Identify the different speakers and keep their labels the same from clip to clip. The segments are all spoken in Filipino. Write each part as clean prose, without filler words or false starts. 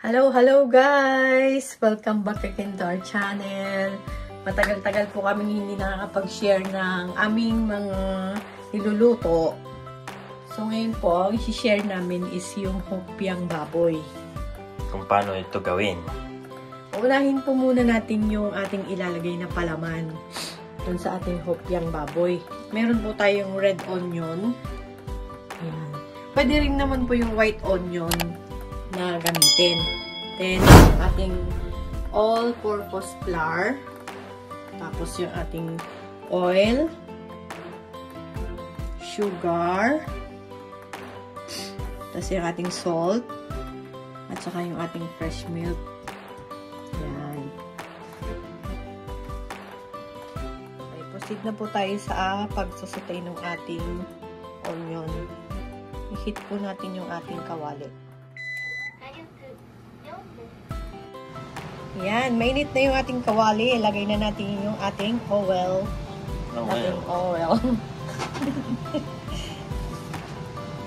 Speaker 1: Hello guys! Welcome back again to our channel. Matagal-tagal po kami hindi nakakapag-share ng aming mga niluluto. So ngayon po, ang isi-share namin is yung hopyang baboy.
Speaker 2: Kung paano ito gawin?
Speaker 1: Unahin po muna natin yung ating ilalagay na palaman dun sa ating hopyang baboy. Meron po tayong red onion. Ayan. Pwede rin naman po yung white onion na gamitin. Then, ating all-purpose flour. Tapos yung ating oil, sugar, tapos yung ating salt, at saka yung ating fresh milk. Yan. Okay, proceed na po tayo sa pagsasutay ng ating onion. I-heat po natin yung ating kawali. Yan, mainit na yung ating kawali. Ilagay na natin yung ating oil.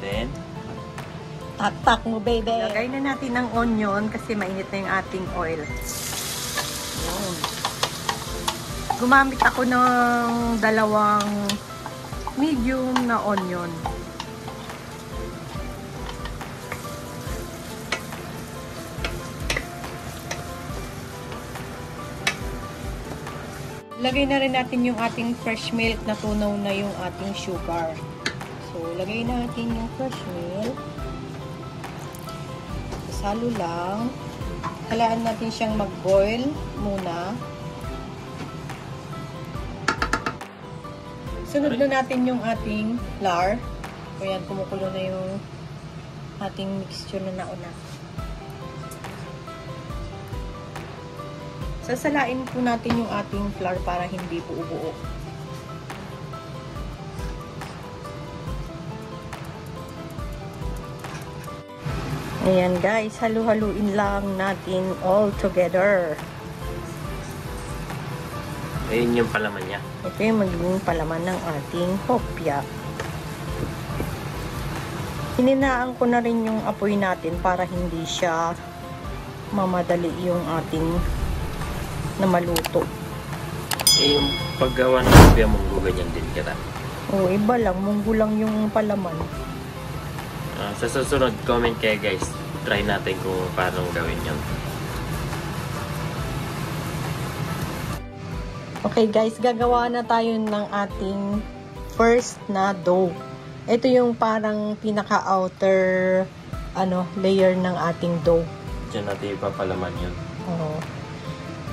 Speaker 2: Then,
Speaker 1: tak mo, baby. Ilagay na natin ng onion kasi mainit na yung ating oil. Yan. Gumamit ako ng dalawang medium na onion. Lagay na rin natin yung ating fresh milk na tunaw na yung ating sugar. So, lagay natin yung fresh milk. Salo lang. Kailangan natin siyang mag-boil muna. Sunod na natin yung ating flour. So, yan, kumukulo na yung ating mixture na nauna. Sasalain po natin yung ating flour para hindi po ubuo. Ayan guys, halu-haluin lang natin all together.
Speaker 2: ayun yung palaman niya.
Speaker 1: Ito yung magiging palaman ng ating hopya. Hininaan ko na rin yung apoy natin para hindi siya mamadali yung ating na maluto.
Speaker 2: Eh, yung paggawa ng hopya munggo, ganyan din kita.
Speaker 1: Oo, iba lang. Munggo lang yung palaman.
Speaker 2: Sa susunod, comment kayo guys. Try natin kung paano gawin yun.
Speaker 1: Okay guys, gagawa na tayo ng ating first na dough. Ito yung parang pinaka-outer layer ng ating dough.
Speaker 2: Diyan natin ipapalaman yun.
Speaker 1: Oo.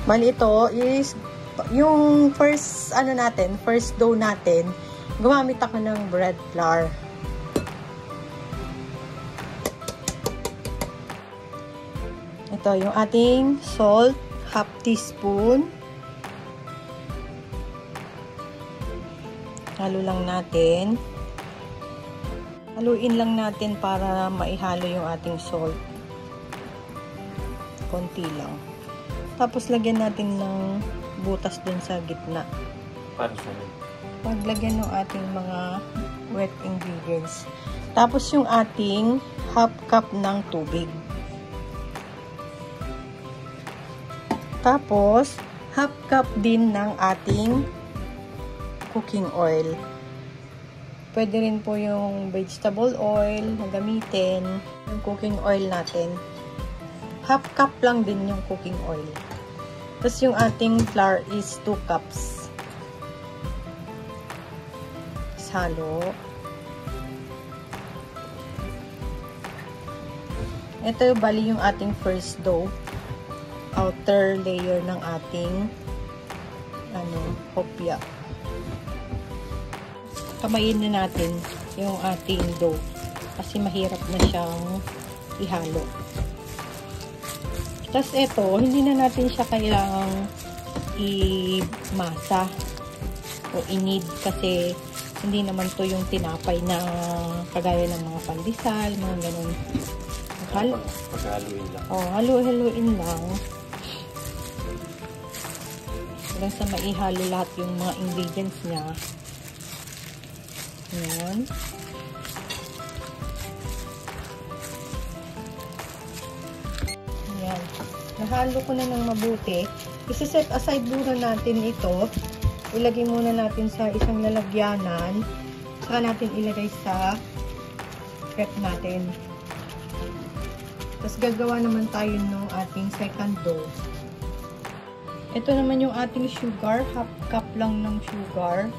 Speaker 1: Bali ito is yung first dough natin, gumamit ako ng bread flour. Ito yung ating salt, half teaspoon. Halo lang natin. Haluin lang natin para maihalo yung ating salt. Konti lang. Tapos lagyan natin ng butas dun sa gitna.
Speaker 2: Para sa amin.
Speaker 1: Paglagyan ng ating mga wet ingredients. Tapos yung ating half cup ng tubig. Tapos half cup din ng ating cooking oil. Pwede rin po yung vegetable oil na gamitin. Yung cooking oil natin. Half cup lang din yung cooking oil. Tapos yung ating flour is 2 cups. Halo. Ito bali yung ating first dough. Outer layer ng ating hopya. Kamayin na natin yung ating dough kasi mahirap na siyang ihalo. Tapos ito, hindi na natin siya kailangang i-masa o i-knead kasi hindi naman to yung tinapay na kagaya ng mga pandesal, mga ganun.
Speaker 2: Paghaluin lang.
Speaker 1: Halu-haluin lang. Hanggang sa maihalo lahat yung mga ingredients niya. Ayan. Nahalo ko na ng mabuti. Isa-set aside muna natin ito. Ilagay muna natin sa isang lalagyanan. Saka natin ilagay sa prep natin. Tapos gagawa naman tayo ng ating second dough. Ito naman yung ating sugar. Half cup lang ng sugar.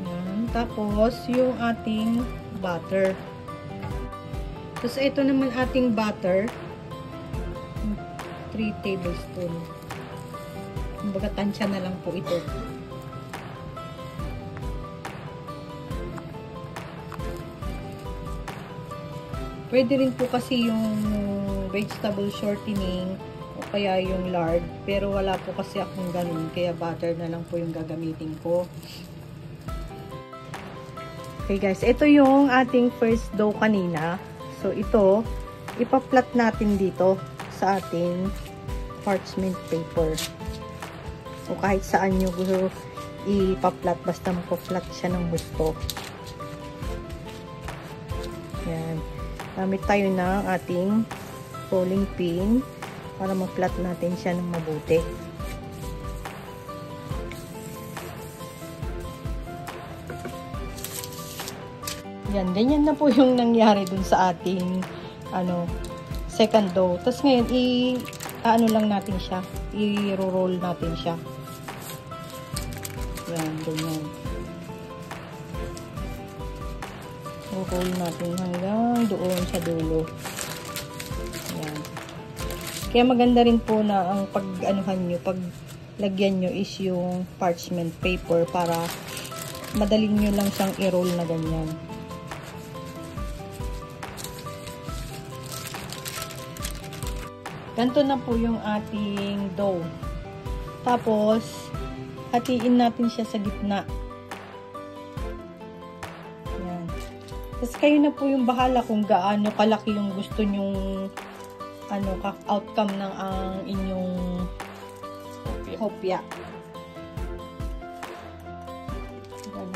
Speaker 1: Ayan. Tapos yung ating butter. Tapos ito naman ating butter. 3 tablespoon. Kumbaga tansya na lang po ito. Pwede rin po kasi yung vegetable shortening o kaya yung lard. Pero wala po kasi akong ganun. Kaya butter na lang po yung gagamitin ko. Okay guys, ito yung ating first dough kanina. So ito, ipa-flat natin dito sa ating parchment paper. O kahit saan nyo gusto ipa-flat, basta magpa-flat siya ng gusto. Yan. Gamit tayo ng ating rolling pin para ma-flat natin siya ng mabuti. Yan, ganyan na po yung nangyari dun sa ating second dough. Tapos ngayon, ano lang natin siya, i-roll natin siya. Yan, ganyan. Roll natin hanggang doon sa dulo. Yan. Kaya maganda rin po na ang pag-anuhan nyo, pag-lagyan nyo is yung parchment paper para madaling nyo lang siyang i-roll na ganyan. Ganito na po yung ating dough. Tapos, hatiin natin siya sa gitna. Yan. Tapos, kayo na po yung bahala kung gaano kalaki yung gusto nyong outcome ng ang inyong hopya.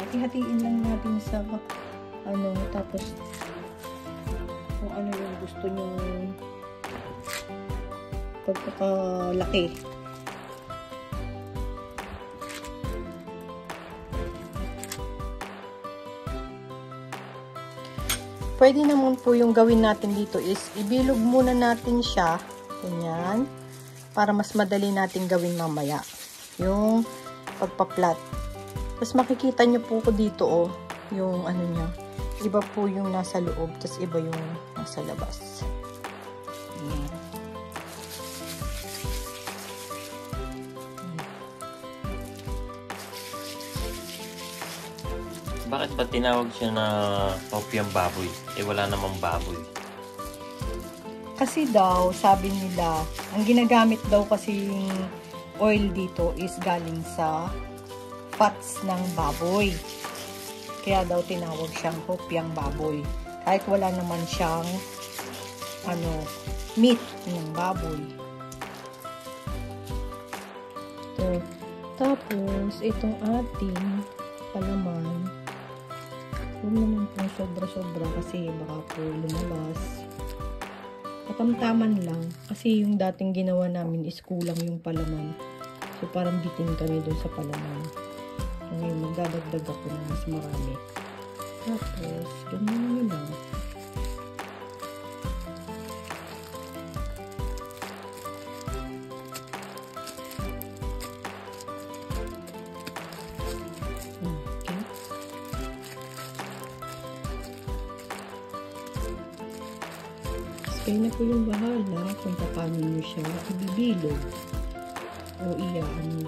Speaker 1: Hatiin lang natin sa tapos kung ano yung gusto nyong pagkakalaki. Pwede naman po yung gawin natin dito is ibilog muna natin siya ganyan para mas madali natin gawin mamaya yung pagpa-flat. Tapos makikita nyo po ko dito yung niya, iba po yung nasa loob tapos iba yung nasa labas. Ayan.
Speaker 2: Bakit ba tinawag siya na hopyang baboy? Wala namang baboy.
Speaker 1: Kasi daw, sabi nila, ang ginagamit daw kasi yung oil dito is galing sa fats ng baboy. Kaya daw tinawag siyang hopyang baboy. Kahit wala naman siyang meat ng baboy. Ito. Tapos, itong ating palaman. Huwag naman po sobra-sobra kasi baka po lumabas. Katamtaman lang. Kasi yung dating ginawa namin is kulang yung palaman. So, parang bitin kami dun sa palaman. So, ngayon, magdadagdag ako ng mas marami. Tapos, ganyan nyo lang. Kayo na po yung bahala kung paano nyo siya ibibilog o iyaan.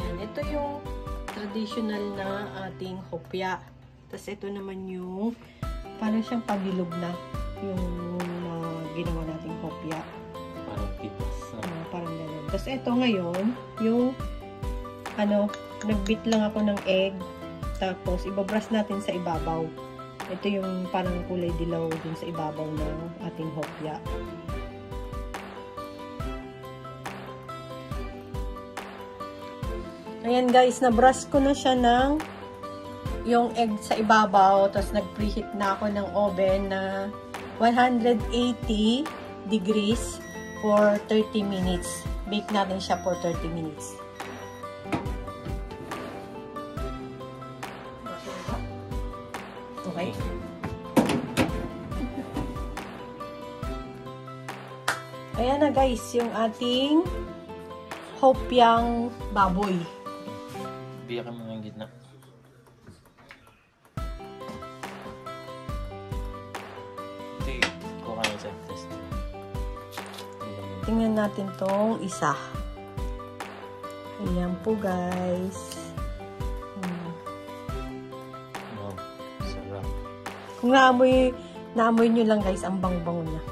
Speaker 1: Yan, ito yung traditional na ating hopya. Tapos ito naman yung parang siyang pabilog na yung ginawa nating hopya.
Speaker 2: Parang pitas.
Speaker 1: Parang gano'n. Tapos ito ngayon, yung nag-beat lang ako ng egg. Tapos ibabrush natin sa ibabaw. Ito yung parang kulay dilaw dun sa ibabaw ng ating hopya. Ayan guys, na-brush ko na siya ng yung egg sa ibabaw. Tapos nag-preheat na ako ng oven na 180 degrees for 30 minutes. Bake natin siya for 30 minutes. Okay. Ayan na guys, yung ating hopyang baboy.
Speaker 2: Biyakan mo ng gitna. Hindi, kuha kayo sa test.
Speaker 1: Tingnan natin tong isa. Ayan po guys.
Speaker 2: Wow, sarap.
Speaker 1: Kung naamoy nyo lang guys, ang bang-bango niya.